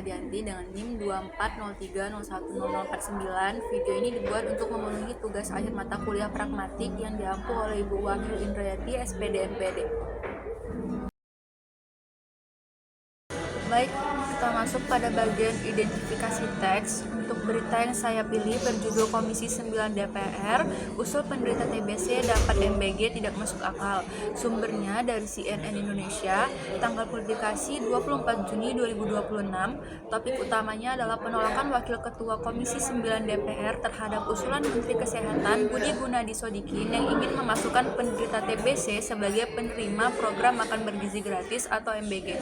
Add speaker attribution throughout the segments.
Speaker 1: Hadianti dengan NIM 2403010049. Video ini dibuat untuk memenuhi tugas akhir mata kuliah pragmatik yang diampu oleh Ibu Wahyu Indrayati, SPD MPD. Baik, kita masuk pada bagian identifikasi teks. Untuk berita yang saya pilih berjudul Komisi 9 DPR, usul penderita TBC dapat MBG tidak masuk akal. Sumbernya dari CNN Indonesia, tanggal publikasi 24 Juni 2026. Topik utamanya adalah penolakan Wakil Ketua Komisi 9 DPR terhadap usulan Menteri Kesehatan Budi Gunadi Sodikin yang ingin memasukkan penderita TBC sebagai penerima program makan bergizi gratis atau MBG.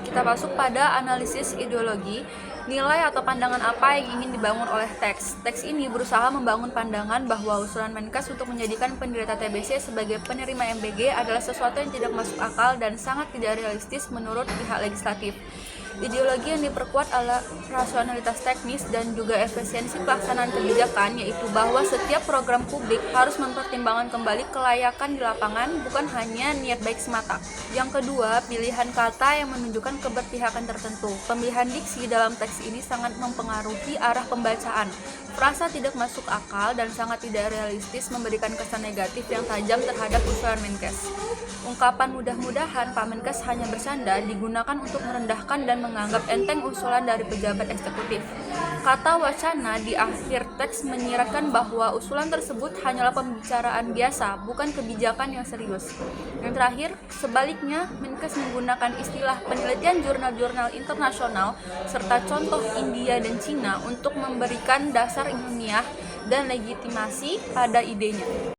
Speaker 1: Kita masuk pada analisis ideologi, nilai atau pandangan apa yang ingin dibangun oleh teks. Teks ini berusaha membangun pandangan bahwa usulan Menkes untuk menjadikan penderita TBC sebagai penerima MBG adalah sesuatu yang tidak masuk akal dan sangat tidak realistis menurut pihak legislatif. Ideologi yang diperkuat adalah rasionalitas teknis dan juga efisiensi pelaksanaan kebijakan, yaitu bahwa setiap program publik harus mempertimbangkan kembali kelayakan di lapangan, bukan hanya niat baik semata. Yang kedua, pilihan kata yang menunjukkan keberpihakan tertentu. Pemilihan diksi dalam teks ini sangat mempengaruhi arah pembacaan. Frasa tidak masuk akal dan sangat tidak realistis memberikan kesan negatif yang tajam terhadap usulan Menkes. Ungkapan mudah-mudahan Pak Menkes hanya bersanda digunakan untuk merendahkan dan menganggap enteng usulan dari pejabat eksekutif. Kata wacana di akhir teks menyiratkan bahwa usulan tersebut hanyalah pembicaraan biasa, bukan kebijakan yang serius. Yang terakhir, sebaliknya, Menkes menggunakan istilah penelitian jurnal-jurnal internasional serta contoh India dan Cina untuk memberikan dasar ilmiah dan legitimasi pada idenya.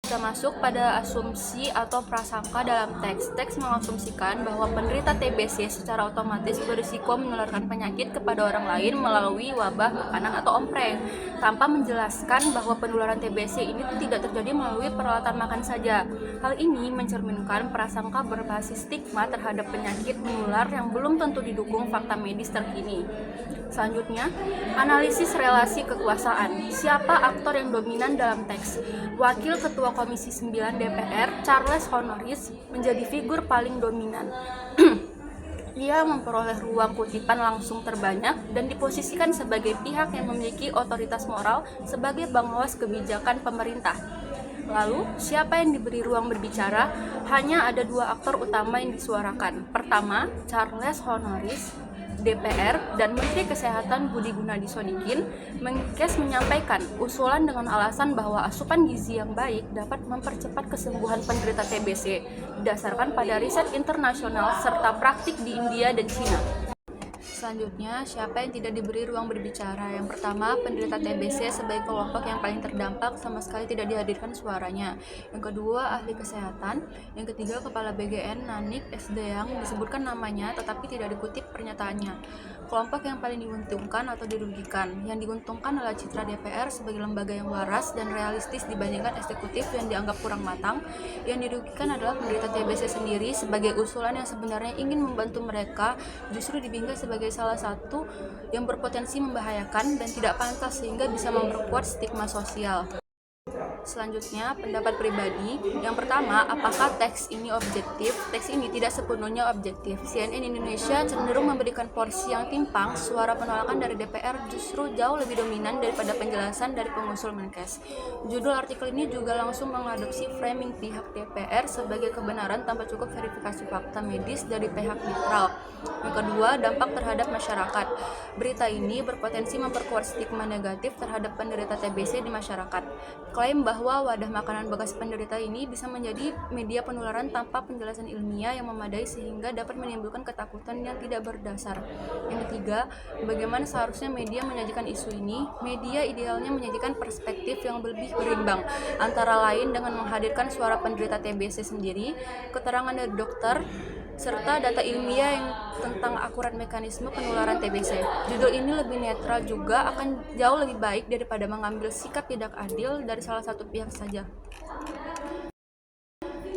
Speaker 1: Kita masuk pada asumsi atau prasangka dalam teks. Teks mengasumsikan bahwa penderita TBC secara otomatis berisiko menularkan penyakit kepada orang lain melalui wabah makanan atau ompreng, tanpa menjelaskan bahwa penularan TBC ini tidak terjadi melalui peralatan makan saja. Hal ini mencerminkan prasangka berbasis stigma terhadap penyakit menular yang belum tentu didukung fakta medis terkini. Selanjutnya, analisis relasi kekuasaan. Siapa aktor yang dominan dalam teks? Wakil Ketua Komisi 9 DPR, Charles Honoris, menjadi figur paling dominan. Ia memperoleh ruang kutipan langsung terbanyak dan diposisikan sebagai pihak yang memiliki otoritas moral sebagai pengawas kebijakan pemerintah. Lalu, siapa yang diberi ruang berbicara? Hanya ada dua aktor utama yang disuarakan. Pertama, Charles Honoris, DPR, dan Menteri Kesehatan Budi Gunadi Sodikin. Menkes menyampaikan usulan dengan alasan bahwa asupan gizi yang baik dapat mempercepat kesembuhan penderita TBC didasarkan pada riset internasional serta praktik di India dan Cina. Selanjutnya, siapa yang tidak diberi ruang berbicara? Yang pertama, penderita TBC sebagai kelompok yang paling terdampak sama sekali tidak dihadirkan suaranya. Yang kedua, ahli kesehatan. Yang ketiga, Kepala BGN Nanik SD yang disebutkan namanya tetapi tidak dikutip pernyataannya. Kelompok yang paling diuntungkan atau dirugikan. Yang diuntungkan adalah citra DPR sebagai lembaga yang waras dan realistis dibandingkan eksekutif yang dianggap kurang matang. Yang dirugikan adalah penderita TBC sendiri sebagai usulan yang sebenarnya ingin membantu mereka justru dibingkai sebagai salah satu yang berpotensi membahayakan dan tidak pantas sehingga bisa memperkuat stigma sosial. Selanjutnya, pendapat pribadi. Yang pertama, apakah teks ini objektif? Teks ini tidak sepenuhnya objektif. CNN Indonesia cenderung memberikan porsi yang timpang. Suara penolakan dari DPR justru jauh lebih dominan daripada penjelasan dari pengusul Menkes. Judul artikel ini juga langsung mengadopsi framing pihak DPR sebagai kebenaran tanpa cukup verifikasi fakta medis dari pihak netral. Yang kedua, dampak terhadap masyarakat. Berita ini berpotensi memperkuat stigma negatif terhadap penderita TBC di masyarakat. Klaim bahwa wadah makanan bekas penderita ini bisa menjadi media penularan tanpa penjelasan ilmiah yang memadai sehingga dapat menimbulkan ketakutan yang tidak berdasar. Yang ketiga, bagaimana seharusnya media menyajikan isu ini? Media idealnya menyajikan perspektif yang lebih berimbang, antara lain dengan menghadirkan suara penderita TBC sendiri, keterangan dari dokter, serta data ilmiah yang tentang akurat mekanisme penularan TBC. Judul ini lebih netral juga akan jauh lebih baik daripada mengambil sikap tidak adil dari salah satu pihak saja.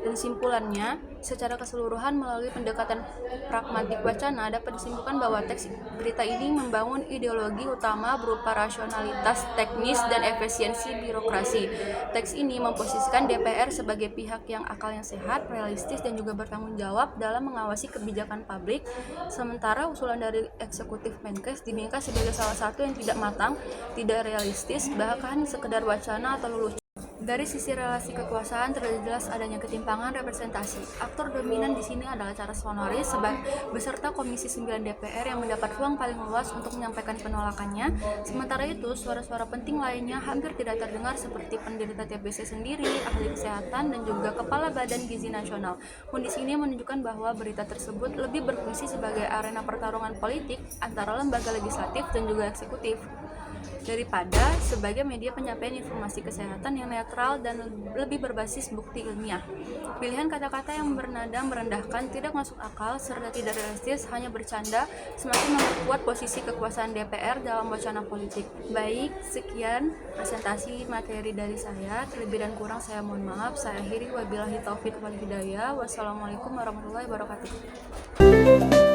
Speaker 1: Dan simpulannya, secara keseluruhan melalui pendekatan pragmatik wacana dapat disimpulkan bahwa teks berita ini membangun ideologi utama berupa rasionalitas teknis dan efisiensi birokrasi. Teks ini memposisikan DPR sebagai pihak yang akalnya sehat, realistis, dan juga bertanggung jawab dalam mengawasi kebijakan publik, sementara usulan dari eksekutif Menkes dinilai sebagai salah satu yang tidak matang, tidak realistis, bahkan sekedar wacana atau luluh. Dari sisi relasi kekuasaan terlihat jelas adanya ketimpangan representasi. Aktor dominan di sini adalah Charles Honoris beserta Komisi 9 DPR yang mendapat ruang paling luas untuk menyampaikan penolakannya. Sementara itu, suara-suara penting lainnya hampir tidak terdengar seperti penderita TBC sendiri, ahli kesehatan, dan juga Kepala Badan Gizi Nasional. Kondisi ini menunjukkan bahwa berita tersebut lebih berfungsi sebagai arena pertarungan politik antara lembaga legislatif dan juga eksekutif, daripada sebagai media penyampaian informasi kesehatan yang netral dan lebih berbasis bukti ilmiah. Pilihan kata-kata yang bernada merendahkan, tidak masuk akal, serta tidak realistis, hanya bercanda, semakin memperkuat posisi kekuasaan DPR dalam wacana politik. Baik, sekian presentasi materi dari saya. Terlebih dan kurang saya mohon maaf. Saya akhiri, wabillahi taufik wal hidayah. Wassalamualaikum warahmatullahi wabarakatuh.